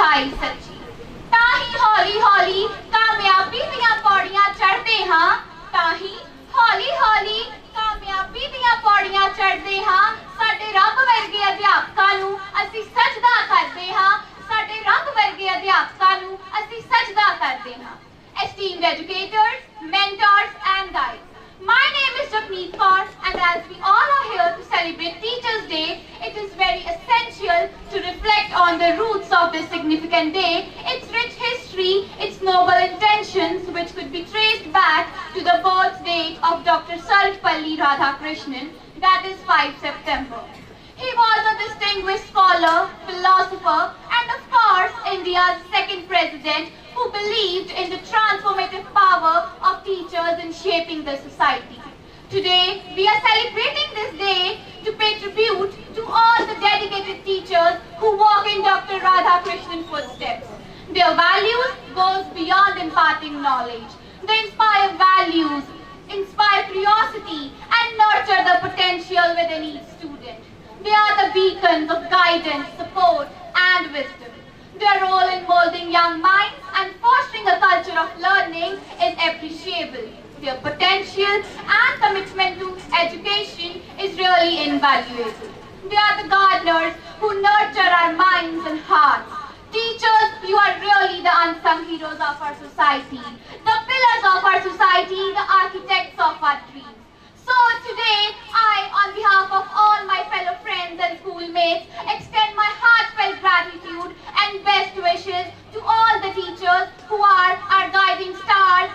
ਸਚਾਈ ਸੱਚੀ। ਤਾਂ ਹੀ ਹੌਲੀ ਹੌਲੀ ਕਾਮਯਾਬੀ ਦੀਆਂ ਪੌੜੀਆਂ ਚੜ੍ਹਦੇ ਹਾਂ, ਤਾਂ ਹੀ ਹੌਲੀ ਹੌਲੀ ਕਾਮਯਾਬੀ ਦੀਆਂ ਪੌੜੀਆਂ ਚੜ੍ਹਦੇ ਹਾਂ। ਸਾਡੇ ਰੱਬ ਵਰਗੇ ਅਧਿਆਪਕਾਂ ਨੂੰ ਅਸੀਂ ਸਜਦਾ ਕਰਦੇ ਹਾਂ, ਸਾਡੇ ਰੱਬ ਵਰਗੇ ਅਧਿਆਪਕਾਂ ਨੂੰ ਅਸੀਂ ਸਜਦਾ ਕਰਦੇ ਹਾਂ। Esteemed educators, mentors and guides, my name is Japneet Kaur, and as we all are here to celebrate Teachers' Day, it is very essential to reflect on the roots of this significant day, its rich history, its noble intentions, which could be traced back to the birth date of Dr. Sarvepalli Radhakrishnan, that is 5 September. He was a distinguished scholar, philosopher, and of course, India's second president, who believed in the transformative power of teachers in shaping the society. Today, we are celebrating this day to pay tribute to all the dedicated teachers who walk in Dr. Radhakrishnan's footsteps. Their values goes beyond imparting knowledge. They inspire values, inspire curiosity, and nurture the potential within each student. They are the beacons of guidance, support, and wisdom. Their role in molding young minds and fostering a culture of learning is appreciable. Their potential and commitment to education is really invaluable. They are the gardeners who nurture our minds and hearts. Teachers, you are really the unsung heroes of our society, the pillars of our society, the architects of our dreams. So today, I, on behalf of all my fellow friends and schoolmates, extend my heartfelt gratitude and best wishes to all the teachers who are our guiding stars,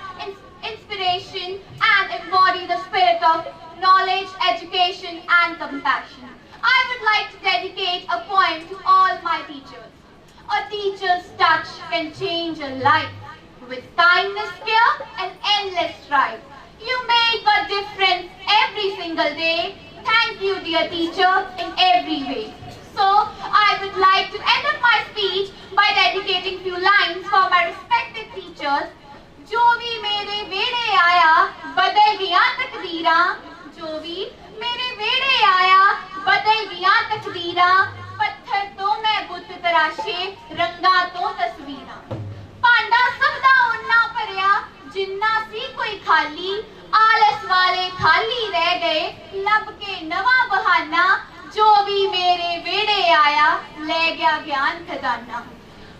inspiration, and embody the spirit of knowledge, education, and compassion. I would like to dedicate a poem to all my teachers. A teacher's touch can change a life. With kindness, care, and endless strife, you make a difference every single day. Thank you, dear teacher, in every way. So, I would like to end up my speech by dedicating few lines for my respected teachers. जो भी मेरे वेड़े आया बदल गया तकदीरां, जो भी मेरे वेड़े आया बदल गया तकदीरां, पत्थर तो मैं बुत तराशे रंगा तो तस्वीरां। भांडा सब दा उन्ना भरिया जिन्ना सी कोई खाली, आलस वाले खाली रह गए लब के नवा बहाना, जो भी मेरे वेड़े आया ले गया ज्ञान खजाना।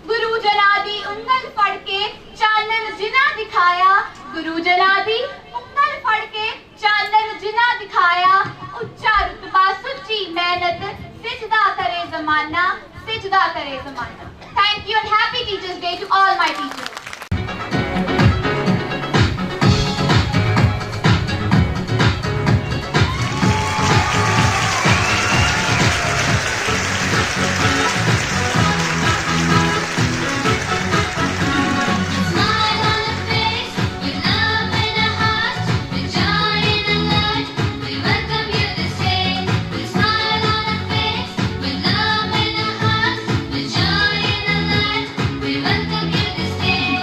गुरु जना दी उंगल फड़ के चानन जिना दिखाया, गुरु जना दी उंगल फड़ के चानन जिना दिखाया, उच्चा रुतबा सुच्ची मेहनत सिजदा करे जमाना, सिजदा करे जमाना। Thank you and happy Teachers' Day to all my teachers. Welcome you this day.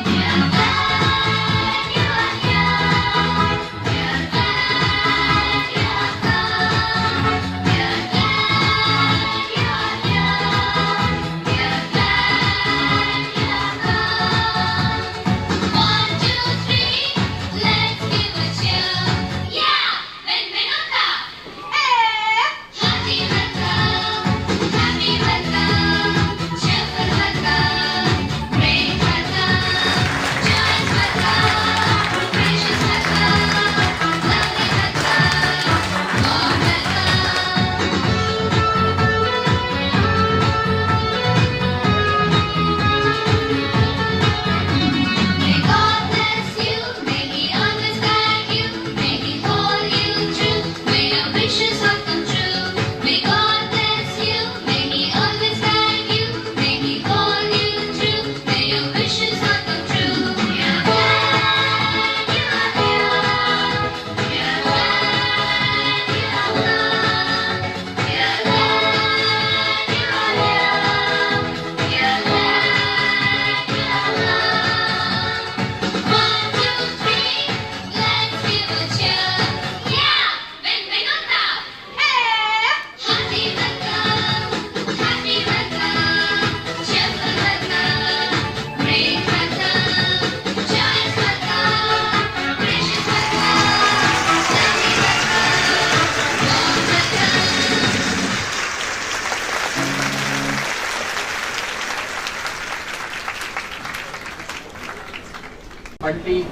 Patti,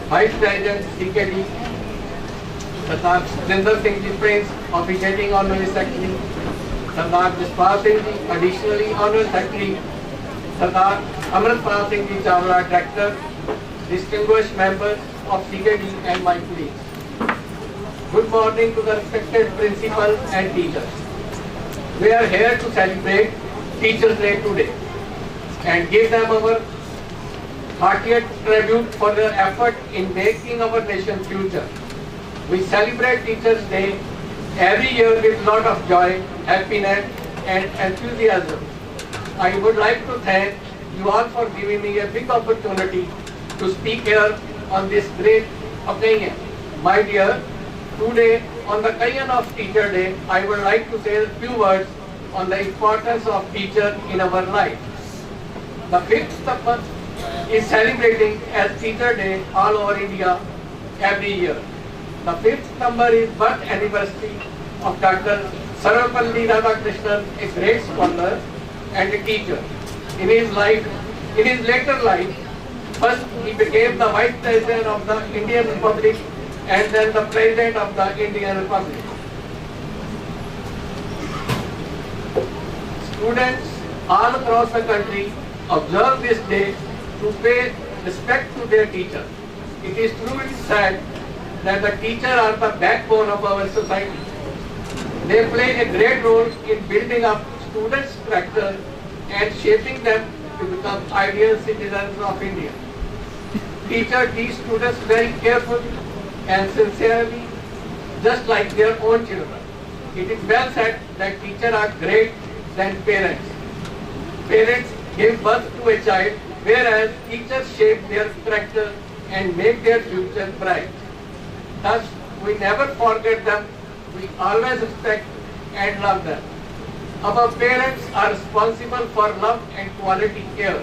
Vice President CKD, Sardar Surinder Singh Ji, Prince, officiating Honorary Secretary, Sardar Jaspal Singh Ji, additionally Honorary Secretary, Sardar Amritpal Singh Ji Chawla, Director, distinguished members of CKD and my colleagues. Good morning to the respected principals and teachers. We are here to celebrate Teachers' Day today and give them our heartiest tribute for their effort in making our nation's future. We celebrate Teachers' Day every year with lot of joy, happiness and enthusiasm. I would like to thank you all for giving me a big opportunity to speak here on this great occasion. My dear, today on the occasion of Teacher Day, I would like to say a few words on the importance of teacher in our life. The 5th September is celebrating as Teacher Day all over India every year. The 5th September is birth anniversary of Dr. Sarvapalli Radhakrishnan, a great scholar and a teacher. In his later life, first he became the Vice President of the Indian Republic and then the President of the Indian Republic. Students all across the country observe this day to pay respect to their teachers. It is truly said that the teachers are the backbone of our society. They play a great role in building up students' character and shaping them to become ideal citizens of India. Teachers teach students very carefully and sincerely, just like their own children. It is well said that teachers are great than parents. Parents give birth to a child, whereas teachers shape their character and make their future bright. Thus, we never forget them, we always respect and love them. Our parents are responsible for love and quality care.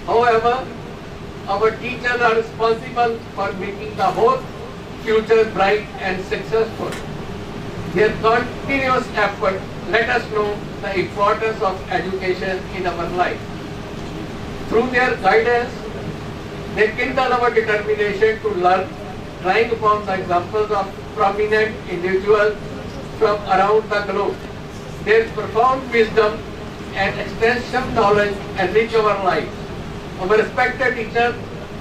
However, our teachers are responsible for making the whole future bright and successful. Their continuous effort let us know the importance of education in our life. Through their guidance, they kindle our determination to learn, drawing upon the examples of prominent individuals from around the globe. Their profound wisdom and extensive knowledge enrich our lives. Our respected teachers,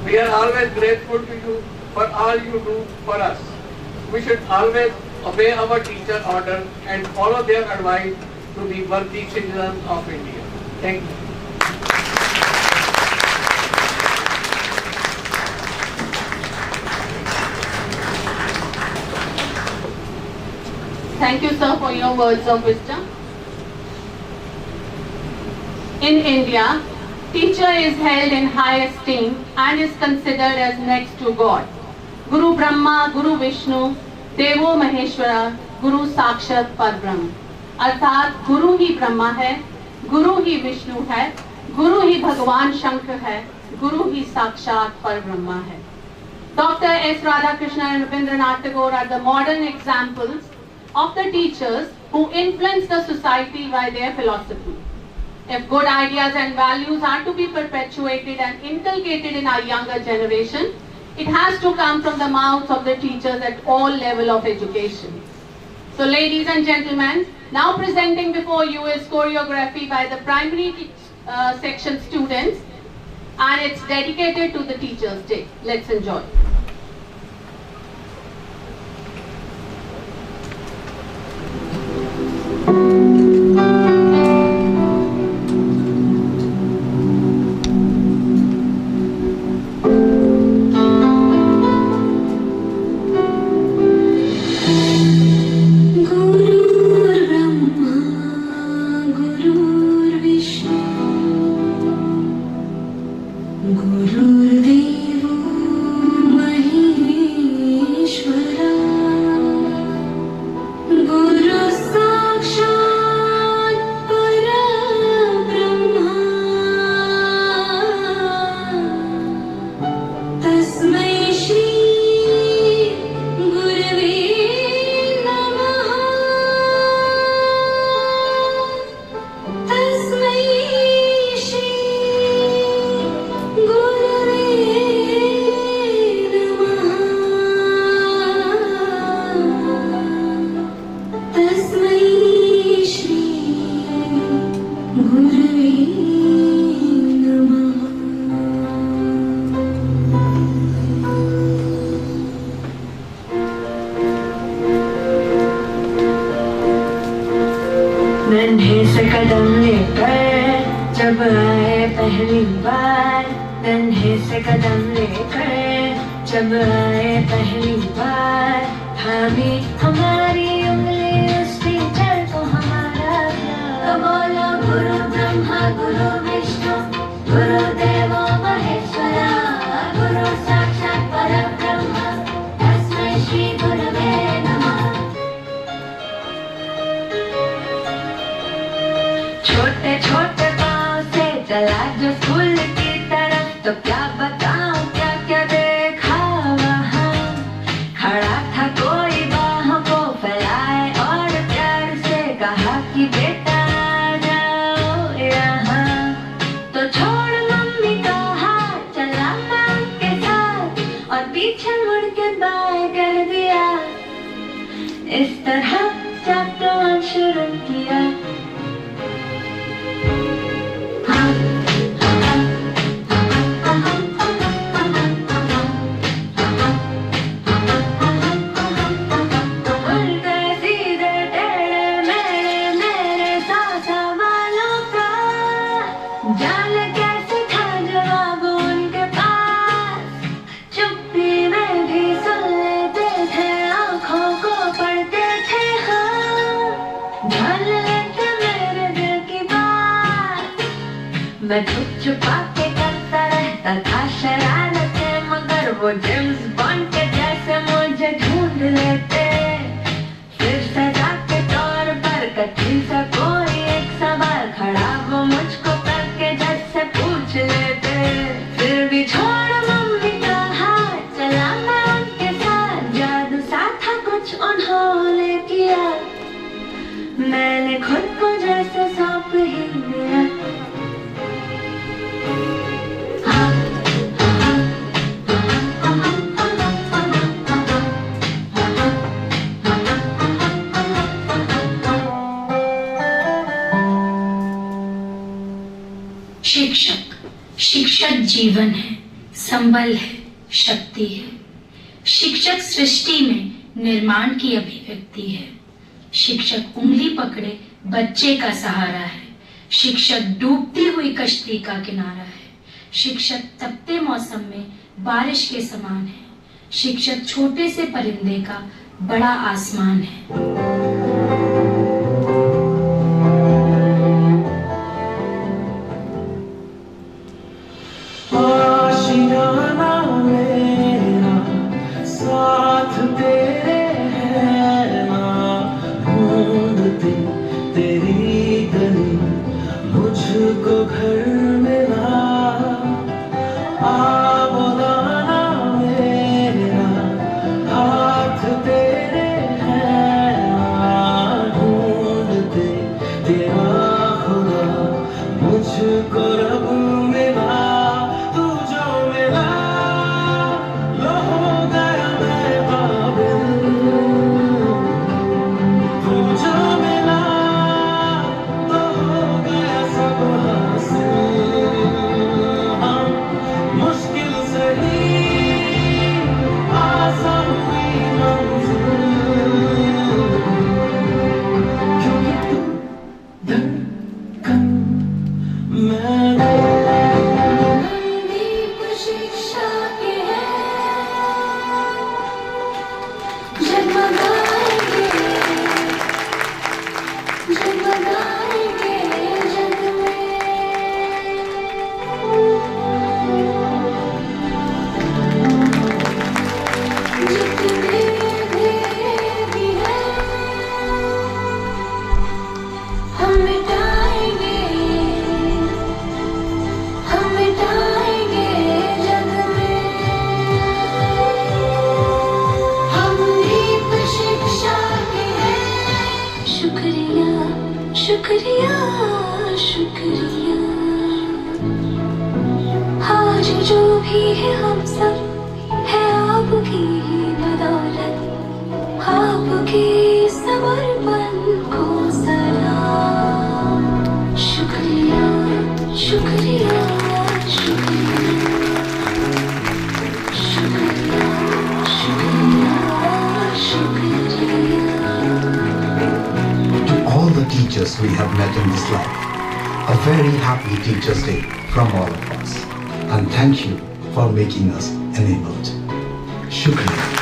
we are always grateful to you for all you do for us. We should always obey our teacher order and follow their advice to be worthy citizens of India. Thank you. Thank you, sir, for your words of wisdom. In India, teacher is held in high esteem and is considered as next to God. Guru Brahma, Guru Vishnu, Devo Maheshwara, Guru Sakshat Parbrahm. अर्थात गुरु ही ब्रह्मा है, गुरु ही विष्णु है, गुरु ही भगवान शंकर है, गुरु ही साक्षात परब्रह्मा है. Dr. S. Radhakrishnan and Rabindranath Tagore are the modern examples of the teachers who influence the society by their philosophy. If good ideas and values are to be perpetuated and inculcated in our younger generation, it has to come from the mouths of the teachers at all levels of education. So ladies and gentlemen, now presenting before you is choreography by the primary section students, and it's dedicated to the Teachers' Day. Let's enjoy. Gurur Devo पहली बार तन्हे से कदम लेकर, जब आए पहली बार थामी हमारी उंगली उस teacher को हमारा प्यार। तो बोलो गुरु ब्रह्मा गुरु विष्णु गुरुदेवो महेश्वरा, गुरु साक्षात् परब्रह्म तस्मै श्री गुरवे नमः। छोटे छोटे पाँव से चला जो स्कूल की तरफ, तो क्या बताऊं क्या क्या देखा वहाँ। खड़ा था कोई बाहों को फैलाए और प्यार से कहा कि बेटा आ जाओ यहाँ। तो छोड़ मम्मी का हाथ, चला मैं उनके साथ और पीछे मुड़ के बाय कर दिया। इस तरह चैप्टर शुरू किया। जाने कैसे था जवाब उनके पास, चुप्पी में भी सुन लेते थे, आँखों को पढ़ते थे हाँ, जान लेते मेरे दिल की बात। मैं छुप छुपा के करता रहता था शरारतें, मगर वो जेम्स बॉन्ड के जैसे मुझे ढूंढ लेते। फिर सजा के तौर पर कठिन सा कोई एक सवाल खड़ा वो मुझको करके जैसे पूछ लेते। फिर भी छोड़ मम्मी का हाथ, चला मैं उनके साथ। जादू सा था कुछ उन्होंने किया, मैंने खुद को जैसे सौंप ही दिया। शिक्षक जीवन है, संबल है, शक्ति है। शिक्षक सृष्टि में निर्माण की अभिव्यक्ति है। शिक्षक उंगली पकड़े बच्चे का सहारा है। शिक्षक डूबती हुई कश्ती का किनारा है। शिक्षक तपते मौसम में बारिश के समान है। शिक्षक छोटे से परिंदे का बड़ा आसमान है। शुक्रिया शुक्रिया, आज जो भी है हम सब है आपकी बदौलत, आपके समर्पण को सलाम। शुक्रिया शुक्रिया शुक्रिया शुक्रिया शुक्रिया शुक्रिया। All the teachers we have met in this life, A very happy Teachers' Day from all of us. And thank you for making us enabled. Shukriya.